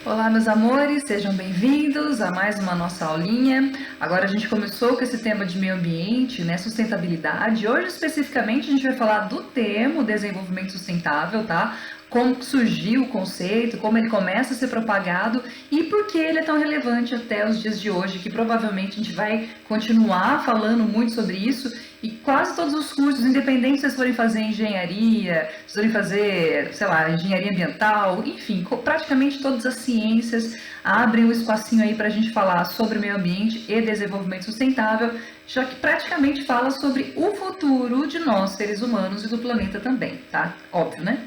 Olá, meus amores, sejam bem-vindos a mais uma nossa aulinha. Agora a gente começou com esse tema de meio ambiente, né, sustentabilidade. Hoje, especificamente, a gente vai falar do termo desenvolvimento sustentável, tá? Como surgiu o conceito, como ele começa a ser propagado e por que ele é tão relevante até os dias de hoje, que provavelmente a gente vai continuar falando muito sobre isso. E quase todos os cursos, independente se vocês forem fazer engenharia, se forem fazer, sei lá, engenharia ambiental, enfim, praticamente todas as ciências abrem um espacinho aí para a gente falar sobre meio ambiente e desenvolvimento sustentável, já que praticamente fala sobre o futuro de nós, seres humanos, e do planeta também, tá? Óbvio, né?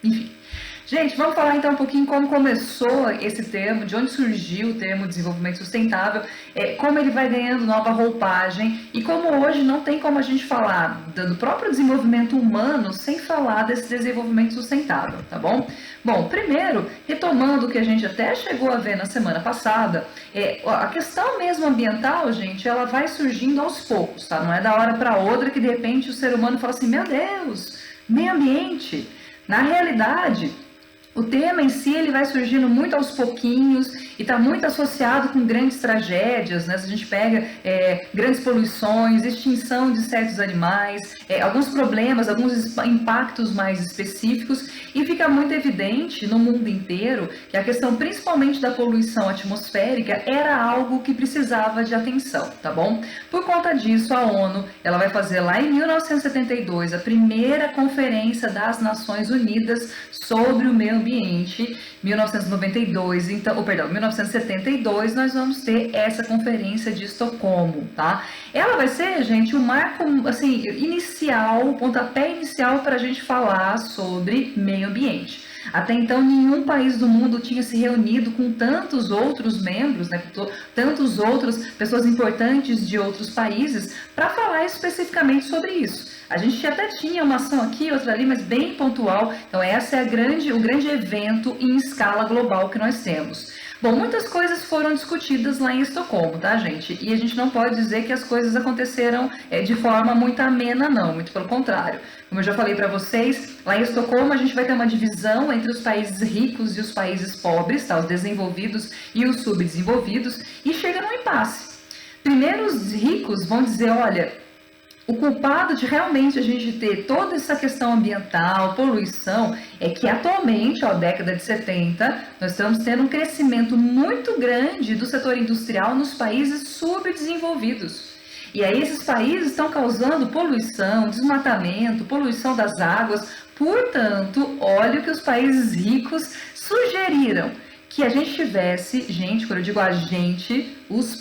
Enfim. Gente, vamos falar então um pouquinho como começou esse termo, de onde surgiu o termo desenvolvimento sustentável, como ele vai ganhando nova roupagem e como hoje não tem como a gente falar do próprio desenvolvimento humano sem falar desse desenvolvimento sustentável, tá bom? Bom, primeiro, retomando o que a gente até chegou a ver na semana passada, a questão mesmo ambiental, gente, ela vai surgindo aos poucos, tá? Não é da hora para outra que de repente o ser humano fala assim, meu Deus, meio ambiente. Na realidade, o tema em si ele vai surgindo muito aos pouquinhos e está muito associado com grandes tragédias, né? Se a gente pega grandes poluições, extinção de certos animais, alguns problemas, alguns impactos mais específicos, e fica muito evidente no mundo inteiro que a questão principalmente da poluição atmosférica era algo que precisava de atenção, tá bom? Por conta disso, a ONU ela vai fazer lá em 1972 a primeira Conferência das Nações Unidas sobre o meio ambiente. 1992, então, 1972, nós vamos ter essa conferência de Estocolmo, tá? Ela vai ser, gente, o marco, assim, inicial, o pontapé inicial para a gente falar sobre meio ambiente. Até então, nenhum país do mundo tinha se reunido com tantos outros membros, né, com tantos outras pessoas importantes de outros países, para falar especificamente sobre isso. A gente até tinha uma ação aqui, outra ali, mas bem pontual. Então, essa é o grande evento em escala global que nós temos. Bom, muitas coisas foram discutidas lá em Estocolmo, tá, gente? E a gente não pode dizer que as coisas aconteceram de forma muito amena, não. Muito pelo contrário. Como eu já falei para vocês, lá em Estocolmo a gente vai ter uma divisão entre os países ricos e os países pobres, tá? Os desenvolvidos e os subdesenvolvidos, e chega num impasse. Primeiro, os ricos vão dizer, olha, o culpado de realmente a gente ter toda essa questão ambiental, poluição, é que atualmente, década de 70, nós estamos tendo um crescimento muito grande do setor industrial nos países subdesenvolvidos. E aí esses países estão causando poluição, desmatamento, poluição das águas. Portanto, olha o que os países ricos sugeriram. Que a gente tivesse, gente, quando eu digo a gente, os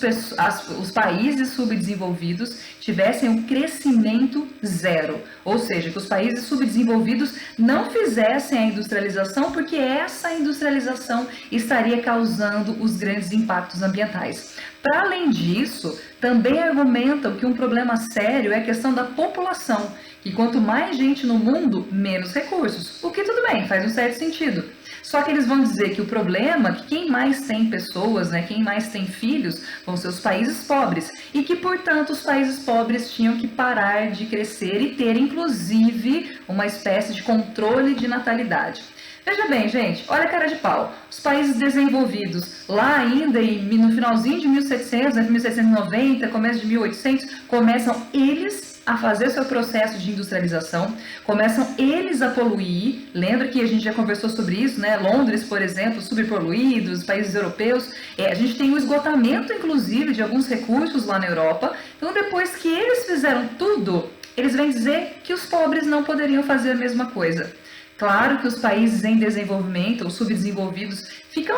países subdesenvolvidos tivessem um crescimento zero. Ou seja, que os países subdesenvolvidos não fizessem a industrialização, porque essa industrialização estaria causando os grandes impactos ambientais. Para além disso, também argumentam que um problema sério é a questão da população, que quanto mais gente no mundo, menos recursos. O que tudo bem, faz um certo sentido. Só que eles vão dizer que o problema é que quem mais tem pessoas, né, quem mais tem filhos, vão ser os países pobres. E que, portanto, os países pobres tinham que parar de crescer e ter, inclusive, uma espécie de controle de natalidade. Veja bem, gente, olha a cara de pau. Os países desenvolvidos, lá ainda no finalzinho de 1700, 1790, começo de 1800, começam eles a fazer seu processo de industrialização, começam eles a poluir. Lembra que a gente já conversou sobre isso, né? Londres, por exemplo, superpoluído, os países europeus. A gente tem o esgotamento, inclusive, de alguns recursos lá na Europa. Então, depois que eles fizeram tudo, eles vêm dizer que os pobres não poderiam fazer a mesma coisa. Claro que os países em desenvolvimento, os subdesenvolvidos, ficam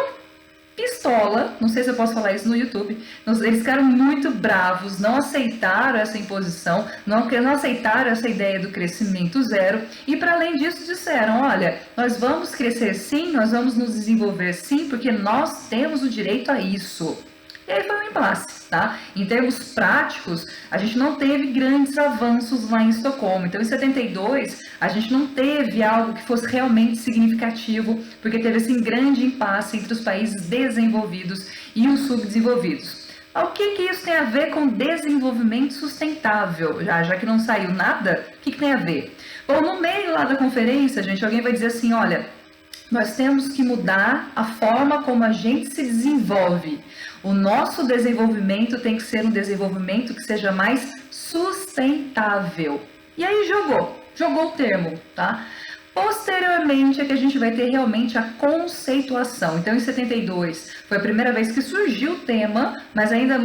pistola, não sei se eu posso falar isso no YouTube, eles ficaram muito bravos, não aceitaram essa imposição, não aceitaram essa ideia do crescimento zero e para além disso disseram, olha, nós vamos crescer sim, nós vamos nos desenvolver sim, porque nós temos o direito a isso. E aí foi um impasse, tá? Em termos práticos, a gente não teve grandes avanços lá em Estocolmo. Então, em 72, a gente não teve algo que fosse realmente significativo, porque teve esse grande impasse entre os países desenvolvidos e os subdesenvolvidos. O que isso tem a ver com desenvolvimento sustentável? Já que não saiu nada, o que tem a ver? Bom, no meio lá da conferência, gente, alguém vai dizer assim, olha, nós temos que mudar a forma como a gente se desenvolve. O nosso desenvolvimento tem que ser um desenvolvimento que seja mais sustentável. E aí jogou o termo, tá? Posteriormente é que a gente vai ter realmente a conceituação. Então, em 72, foi a primeira vez que surgiu o tema, mas ainda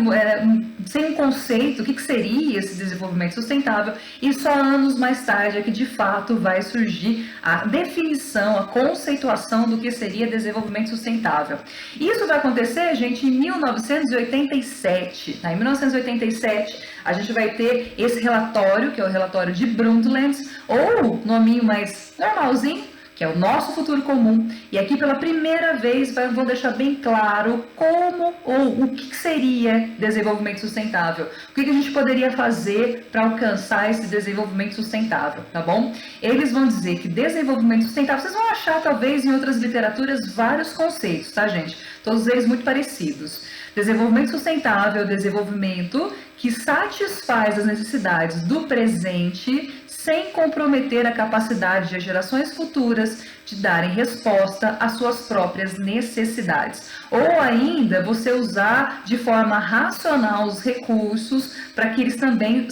sem um conceito, o que seria esse desenvolvimento sustentável, e só anos mais tarde é que, de fato, vai surgir a definição, a conceituação do que seria desenvolvimento sustentável. Isso vai acontecer, gente, em 1987. Em 1987, a gente vai ter esse relatório, que é o relatório de Brundtland, ou nominho mais normalzinho, que é o Nosso Futuro Comum. E aqui pela primeira vez vou deixar bem claro como ou o que seria desenvolvimento sustentável. O que a gente poderia fazer para alcançar esse desenvolvimento sustentável, tá bom? Eles vão dizer que desenvolvimento sustentável, vocês vão achar talvez em outras literaturas vários conceitos, tá, gente? Todos eles muito parecidos. Desenvolvimento sustentável, desenvolvimento que satisfaz as necessidades do presente sem comprometer a capacidade de gerações futuras de darem resposta às suas próprias necessidades. Ou ainda, você usar de forma racional os recursos para que eles também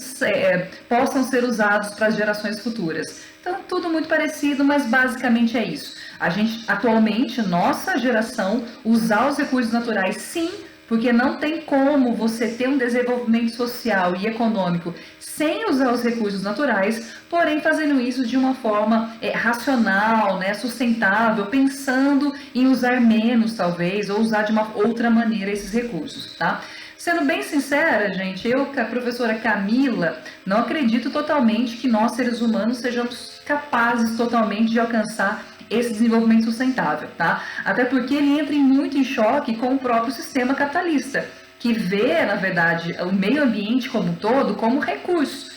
possam ser usados para as gerações futuras. Então, tudo muito parecido, mas basicamente é isso. A gente, atualmente, nossa geração, usar os recursos naturais, sim, porque não tem como você ter um desenvolvimento social e econômico sem usar os recursos naturais, porém fazendo isso de uma forma racional, né, sustentável, pensando em usar menos, talvez, ou usar de uma outra maneira esses recursos, tá? Sendo bem sincera, gente, eu, a professora Camila, não acredito totalmente que nós, seres humanos, sejamos capazes totalmente de alcançar esse desenvolvimento sustentável, tá? Até porque ele entra muito em choque com o próprio sistema capitalista, que vê, na verdade, o meio ambiente como um todo como recurso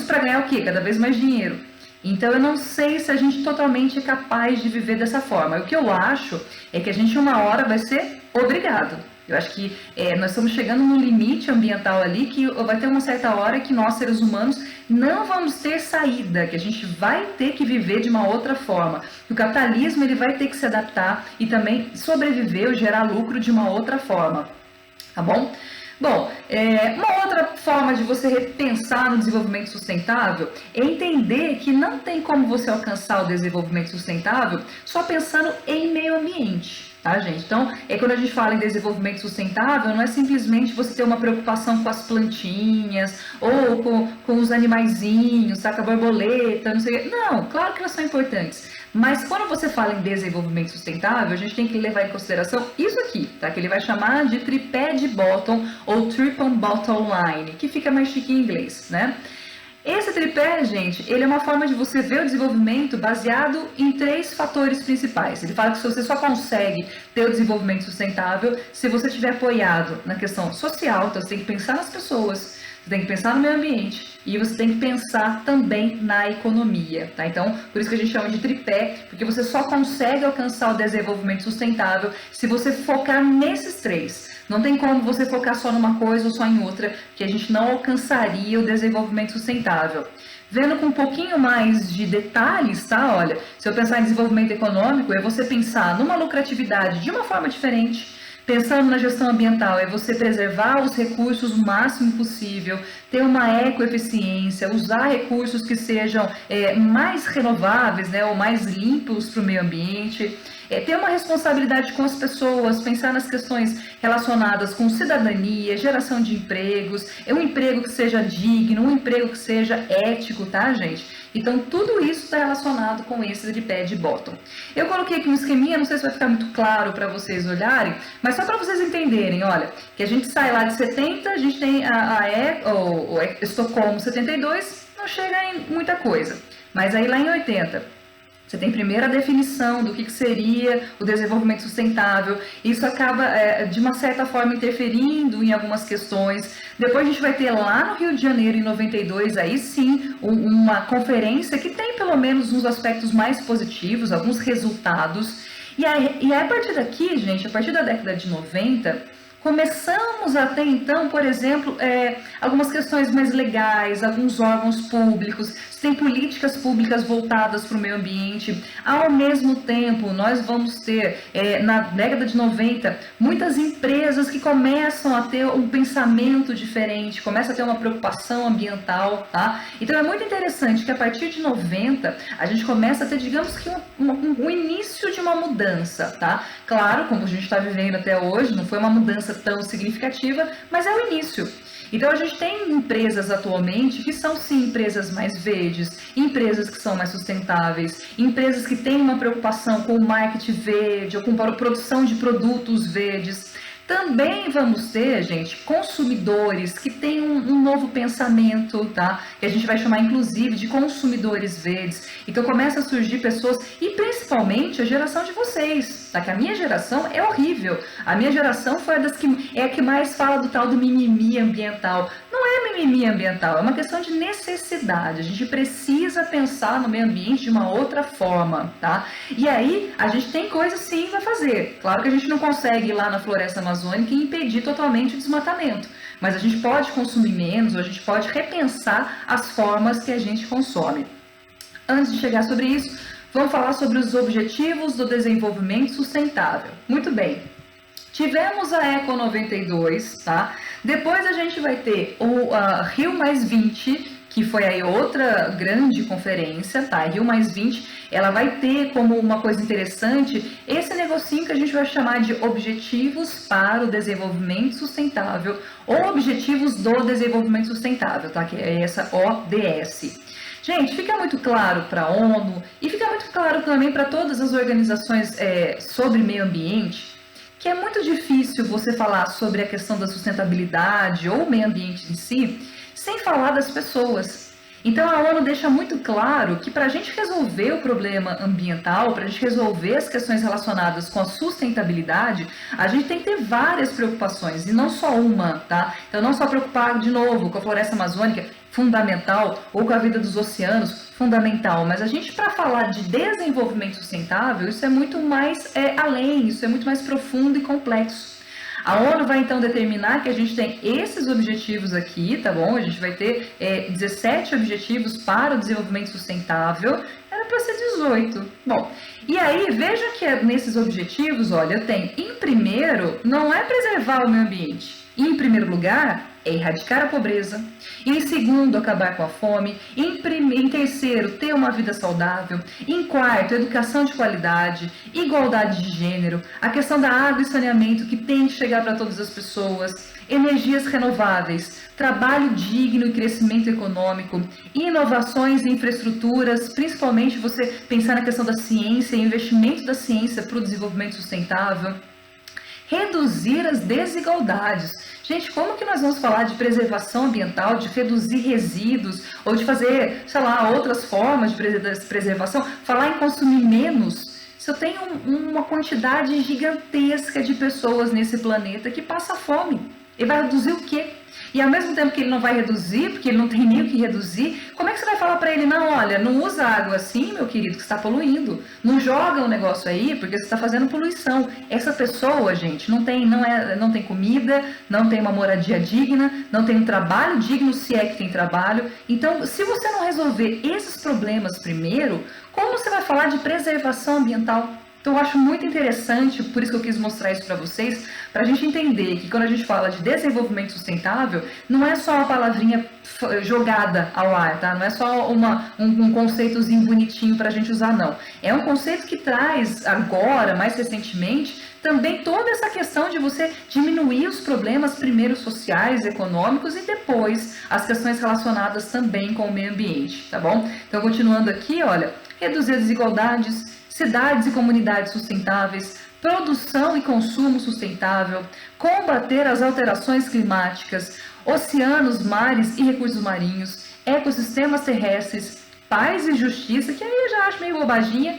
para ganhar o quê? Cada vez mais dinheiro. Então eu não sei se a gente totalmente é capaz de viver dessa forma. O que eu acho é que a gente uma hora vai ser obrigado. Eu acho que nós estamos chegando no limite ambiental ali, que vai ter uma certa hora que nós, seres humanos, não vamos ter saída, que a gente vai ter que viver de uma outra forma. O capitalismo ele vai ter que se adaptar e também sobreviver ou gerar lucro de uma outra forma, tá bom? Bom, uma outra forma de você repensar no desenvolvimento sustentável é entender que não tem como você alcançar o desenvolvimento sustentável só pensando em meio ambiente. Tá, gente? Então, quando a gente fala em desenvolvimento sustentável, não é simplesmente você ter uma preocupação com as plantinhas ou com os animaizinhos, saca, a borboleta, não sei o quê. Não, claro que elas são importantes. Mas quando você fala em desenvolvimento sustentável, a gente tem que levar em consideração isso aqui, tá? Que ele vai chamar de tripé de bottom ou triple bottom line, que fica mais chique em inglês, né? Esse tripé, gente, ele é uma forma de você ver o desenvolvimento baseado em 3 fatores principais. Ele fala que você só consegue ter o desenvolvimento sustentável se você estiver apoiado na questão social, então você tem que pensar nas pessoas, você tem que pensar no meio ambiente e você tem que pensar também na economia, tá? Então, por isso que a gente chama de tripé, porque você só consegue alcançar o desenvolvimento sustentável se você focar nesses 3. Não tem como você focar só numa coisa ou só em outra, que a gente não alcançaria o desenvolvimento sustentável. Vendo com um pouquinho mais de detalhes, tá? Olha, se eu pensar em desenvolvimento econômico, é você pensar numa lucratividade de uma forma diferente. Pensando na gestão ambiental, é você preservar os recursos o máximo possível, ter uma ecoeficiência, usar recursos que sejam mais renováveis, né, ou mais limpos para o meio ambiente. Ter uma responsabilidade com as pessoas, pensar nas questões relacionadas com cidadania, geração de empregos, um emprego que seja digno, um emprego que seja ético, tá, gente? Então, tudo isso está relacionado com esse tripé de bottom. Eu coloquei aqui um esqueminha, não sei se vai ficar muito claro para vocês olharem, mas só para vocês entenderem, olha, que a gente sai lá de 70, a gente tem o Estocolmo 72, não chega em muita coisa, mas aí lá em 80... Você tem primeiro a definição do que seria o desenvolvimento sustentável. Isso acaba, de uma certa forma, interferindo em algumas questões. Depois a gente vai ter lá no Rio de Janeiro, em 92, aí sim, uma conferência que tem pelo menos uns aspectos mais positivos, alguns resultados. E aí a partir daqui, gente, a partir da década de 90, Começamos até então, por exemplo, algumas questões mais legais, alguns órgãos públicos, tem políticas públicas voltadas para o meio ambiente. Ao mesmo tempo, nós vamos ter, na década de 90, muitas empresas que começam a ter um pensamento diferente, começam a ter uma preocupação ambiental, tá? Então é muito interessante que a partir de 90, a gente começa a ter, digamos que, um início de uma mudança, tá? Claro, como a gente está vivendo até hoje, não foi uma mudança tão significativa, mas é o início. Então a gente tem empresas atualmente que são sim empresas mais verdes, empresas que são mais sustentáveis, empresas que têm uma preocupação com o marketing verde ou com a produção de produtos verdes. Também vamos ter, gente, consumidores que têm um novo pensamento, tá? Que a gente vai chamar, inclusive, de consumidores verdes. Então, começa a surgir pessoas, e principalmente a geração de vocês, tá? Que a minha geração é horrível. A minha geração foi a que mais fala do tal do mimimi ambiental. Não é mimimi ambiental, é uma questão de necessidade. A gente precisa pensar no meio ambiente de uma outra forma, tá? E aí, a gente tem coisas sim para fazer. Claro que a gente não consegue ir lá na floresta amazônica e impedir totalmente o desmatamento, mas a gente pode consumir menos, ou a gente pode repensar as formas que a gente consome. Antes de chegar sobre isso, vamos falar sobre os Objetivos do Desenvolvimento Sustentável. Muito bem, tivemos a Eco 92, tá? Depois a gente vai ter o Rio+20, que foi aí outra grande conferência, tá? Rio+20, ela vai ter como uma coisa interessante esse negocinho que a gente vai chamar de Objetivos para o Desenvolvimento Sustentável, ou Objetivos do Desenvolvimento Sustentável, tá? Que é essa ODS. Gente, fica muito claro para a ONU e fica muito claro também para todas as organizações sobre meio ambiente, que é muito difícil você falar sobre a questão da sustentabilidade ou o meio ambiente em si, sem falar das pessoas. Então a ONU deixa muito claro que para a gente resolver o problema ambiental, para a gente resolver as questões relacionadas com a sustentabilidade, a gente tem que ter várias preocupações e não só uma, tá? Então não só preocupar de novo com a floresta amazônica, fundamental, ou com a vida dos oceanos, fundamental, mas a gente, para falar de desenvolvimento sustentável, isso é muito mais além, isso é muito mais profundo e complexo. A ONU vai então determinar que a gente tem esses objetivos aqui, tá bom? A gente vai ter 17 objetivos para o desenvolvimento sustentável, era para ser 18. Bom, e aí veja que nesses objetivos, olha, eu tenho, em primeiro, não é preservar o meio ambiente, em primeiro lugar, é erradicar a pobreza. Em segundo, acabar com a fome. Em terceiro, ter uma vida saudável. Em quarto, educação de qualidade, igualdade de gênero, a questão da água e saneamento que tem que chegar para todas as pessoas, energias renováveis, trabalho digno e crescimento econômico, inovações em infraestruturas, principalmente você pensar na questão da ciência, investimento da ciência para o desenvolvimento sustentável. Reduzir as desigualdades. Gente, como que nós vamos falar de preservação ambiental, de reduzir resíduos, ou de fazer, sei lá, outras formas de preservação, falar em consumir menos, se eu tenho uma quantidade gigantesca de pessoas nesse planeta que passa fome? Ele vai reduzir o quê? E ao mesmo tempo que ele não vai reduzir, porque ele não tem nem o que reduzir, como é que você vai falar para ele, não, olha, não usa água assim, meu querido, que está poluindo. Não joga um negócio aí, porque você está fazendo poluição. Essa pessoa, gente, não tem comida, não tem uma moradia digna, não tem um trabalho digno, se é que tem trabalho. Então, se você não resolver esses problemas primeiro, como você vai falar de preservação ambiental? Então eu acho muito interessante, por isso que eu quis mostrar isso para vocês, para a gente entender que quando a gente fala de desenvolvimento sustentável, não é só uma palavrinha jogada ao ar, tá? Não é só um conceitozinho bonitinho para a gente usar, não. É um conceito que traz agora, mais recentemente, também toda essa questão de você diminuir os problemas, primeiro sociais, econômicos, e depois as questões relacionadas também com o meio ambiente, tá bom? Então continuando aqui, olha, reduzir as desigualdades, cidades e comunidades sustentáveis, produção e consumo sustentável, combater as alterações climáticas, oceanos, mares e recursos marinhos, ecossistemas terrestres, paz e justiça, que aí eu já acho meio bobaginha,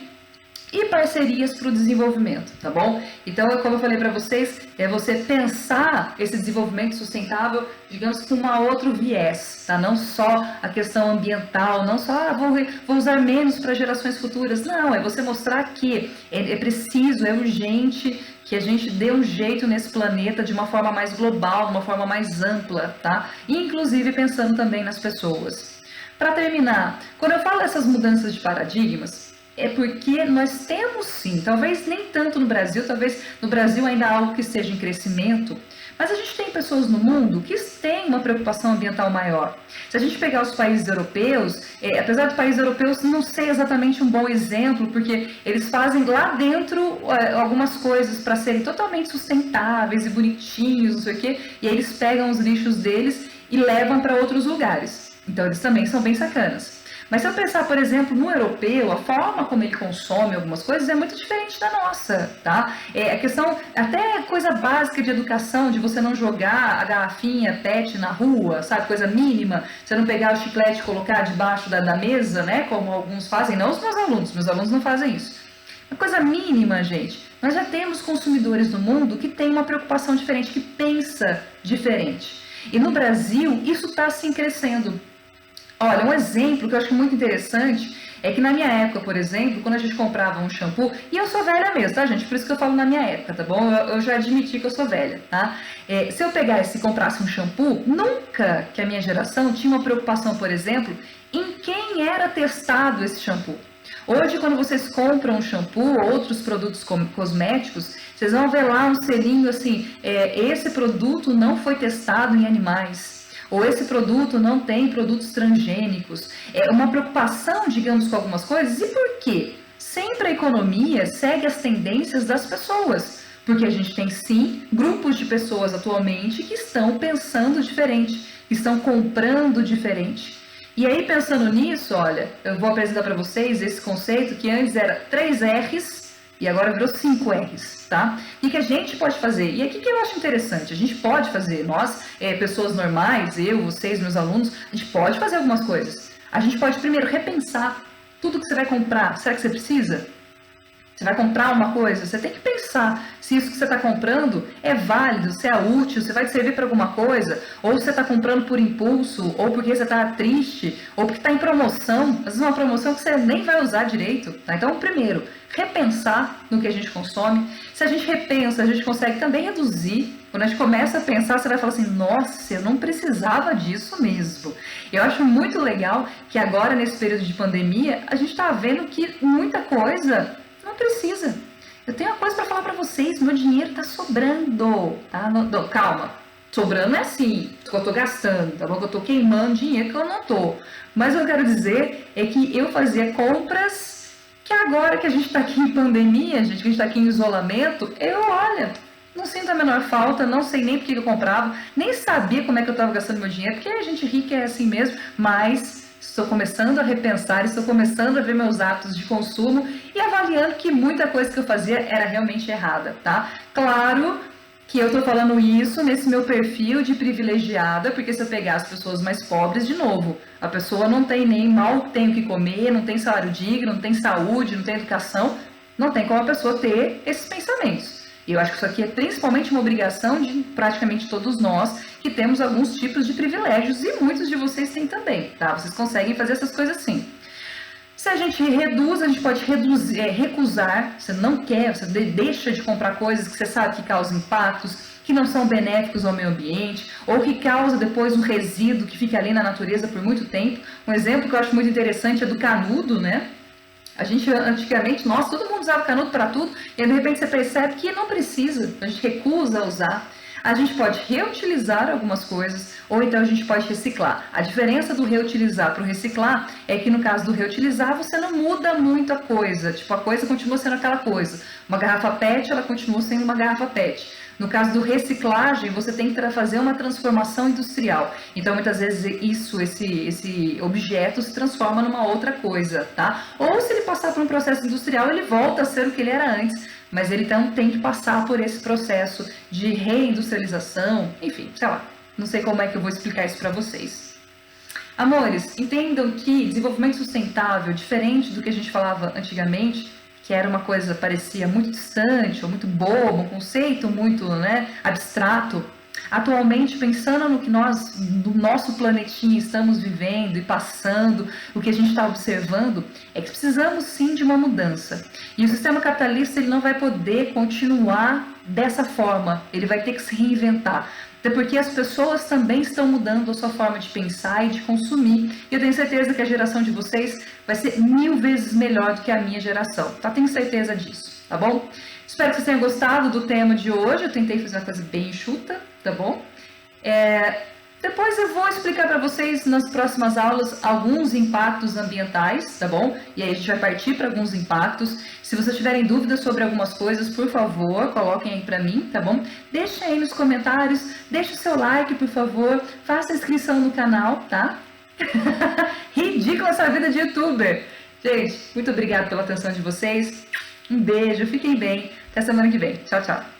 e parcerias para o desenvolvimento, tá bom? Então, como eu falei para vocês, é você pensar esse desenvolvimento sustentável, digamos, com um outro viés, tá? Não só a questão ambiental, não só, vou usar menos para gerações futuras, não, é você mostrar que é preciso, é urgente que a gente dê um jeito nesse planeta de uma forma mais global, de uma forma mais ampla, tá? Inclusive pensando também nas pessoas. Para terminar, quando eu falo dessas mudanças de paradigmas, é porque nós temos sim, talvez nem tanto no Brasil, talvez no Brasil ainda há algo que esteja em crescimento, mas a gente tem pessoas no mundo que têm uma preocupação ambiental maior. Se a gente pegar os países europeus, apesar dos países europeus não ser exatamente um bom exemplo, porque eles fazem lá dentro algumas coisas para serem totalmente sustentáveis e bonitinhos, não sei o quê, e aí eles pegam os lixos deles e levam para outros lugares. Então eles também são bem sacanas. Mas se eu pensar, por exemplo, no europeu, a forma como ele consome algumas coisas é muito diferente da nossa, tá? A questão, até coisa básica de educação, de você não jogar a garrafinha PET na rua, sabe? Coisa mínima, você não pegar o chiclete e colocar debaixo da mesa, né? Como alguns fazem, não os meus alunos não fazem isso. Uma coisa mínima, gente. Nós já temos consumidores no mundo que têm uma preocupação diferente, que pensa diferente. E no Brasil, isso está assim crescendo. Olha, um exemplo que eu acho muito interessante é que na minha época, por exemplo, quando a gente comprava um shampoo, e eu sou velha mesmo, tá, gente? Por isso que eu falo na minha época, tá bom? Eu já admiti que eu sou velha, tá? Se eu pegasse e comprasse um shampoo, nunca que a minha geração tinha uma preocupação, por exemplo, em quem era testado esse shampoo. Hoje, quando vocês compram um shampoo ou outros produtos cosméticos, vocês vão ver lá um selinho assim, esse produto não foi testado em animais. Ou esse produto não tem produtos transgênicos. É uma preocupação, digamos, com algumas coisas. E por quê? Sempre a economia segue as tendências das pessoas. Porque a gente tem, sim, grupos de pessoas atualmente que estão pensando diferente, que estão comprando diferente. E aí, pensando nisso, olha, eu vou apresentar para vocês esse conceito que antes era 3 R's, e agora virou 5 R's, tá? O que a gente pode fazer? E aqui que eu acho interessante, a gente pode fazer, nós, pessoas normais, eu, vocês, meus alunos, a gente pode fazer algumas coisas. A gente pode primeiro repensar tudo que você vai comprar, será que você precisa? Você vai comprar uma coisa, você tem que pensar se isso que você está comprando é válido, se é útil, se vai te servir para alguma coisa, ou você está comprando por impulso, ou porque você está triste, ou porque está em promoção, às vezes uma promoção que você nem vai usar direito. Tá? Então, primeiro, repensar no que a gente consome. Se a gente repensa, a gente consegue também reduzir. Quando a gente começa a pensar, você vai falar assim, nossa, eu não precisava disso mesmo. Eu acho muito legal que agora, nesse período de pandemia, a gente está vendo que muita coisa não precisa. Eu tenho uma coisa para falar para vocês, meu dinheiro está sobrando, tá? Não, calma, sobrando é assim, que eu estou gastando, tá bom? Que eu estou queimando dinheiro que eu não estou. Mas o que eu quero dizer é que eu fazia compras que agora que a gente está aqui em pandemia, gente, que a gente está aqui em isolamento, olha, não sinto a menor falta, não sei nem por que eu comprava, nem sabia como é que eu estava gastando meu dinheiro, porque a gente rica é assim mesmo, mas estou começando a repensar, estou começando a ver meus hábitos de consumo e avaliando que muita coisa que eu fazia era realmente errada, tá? Claro que eu estou falando isso nesse meu perfil de privilegiada, porque se eu pegar as pessoas mais pobres, de novo, a pessoa não tem nem mal tem o que comer, não tem salário digno, não tem saúde, não tem educação, não tem como a pessoa ter esses pensamentos. E eu acho que isso aqui é principalmente uma obrigação de praticamente todos nós que temos alguns tipos de privilégios e muitos de vocês têm também, tá? Vocês conseguem fazer essas coisas sim. Se a gente reduz, a gente pode reduzir, recusar, você não quer, você deixa de comprar coisas que você sabe que causam impactos, que não são benéficos ao meio ambiente, ou que causa depois um resíduo que fica ali na natureza por muito tempo. Um exemplo que eu acho muito interessante é do canudo, né? A gente, antigamente, todo mundo usava canudo para tudo, e aí, de repente você percebe que não precisa, a gente recusa a usar. A gente pode reutilizar algumas coisas, ou então a gente pode reciclar. A diferença do reutilizar para o reciclar é que no caso do reutilizar você não muda muita coisa, tipo a coisa continua sendo aquela coisa. Uma garrafa PET, ela continua sendo uma garrafa PET. No caso do reciclagem, você tem que fazer uma transformação industrial. Então, muitas vezes, esse objeto se transforma numa outra coisa, tá? Ou se ele passar por um processo industrial, ele volta a ser o que ele era antes. Mas ele então tem que passar por esse processo de reindustrialização, enfim, sei lá. Não sei como é que eu vou explicar isso para vocês. Amores, entendam que desenvolvimento sustentável, diferente do que a gente falava antigamente, que era uma coisa parecia muito distante ou muito bobo, um conceito muito, né, abstrato, atualmente, pensando no que nós, do nosso planetinha, estamos vivendo e passando, o que a gente está observando, é que precisamos sim de uma mudança. E o sistema capitalista ele não vai poder continuar dessa forma, ele vai ter que se reinventar. Até porque as pessoas também estão mudando a sua forma de pensar e de consumir. E eu tenho certeza que a geração de vocês vai ser 1000 vezes melhor do que a minha geração, tá? Tenho certeza disso, tá bom? Espero que vocês tenham gostado do tema de hoje. Eu tentei fazer uma coisa bem enxuta, tá bom? Depois eu vou explicar para vocês nas próximas aulas alguns impactos ambientais, tá bom? E aí a gente vai partir para alguns impactos. Se vocês tiverem dúvidas sobre algumas coisas, por favor, coloquem aí para mim, tá bom? Deixem aí nos comentários, deixe o seu like, por favor, faça a inscrição no canal, tá? Ridícula essa vida de youtuber! Gente, muito obrigada pela atenção de vocês. Um beijo, fiquem bem. Até semana que vem. Tchau, tchau.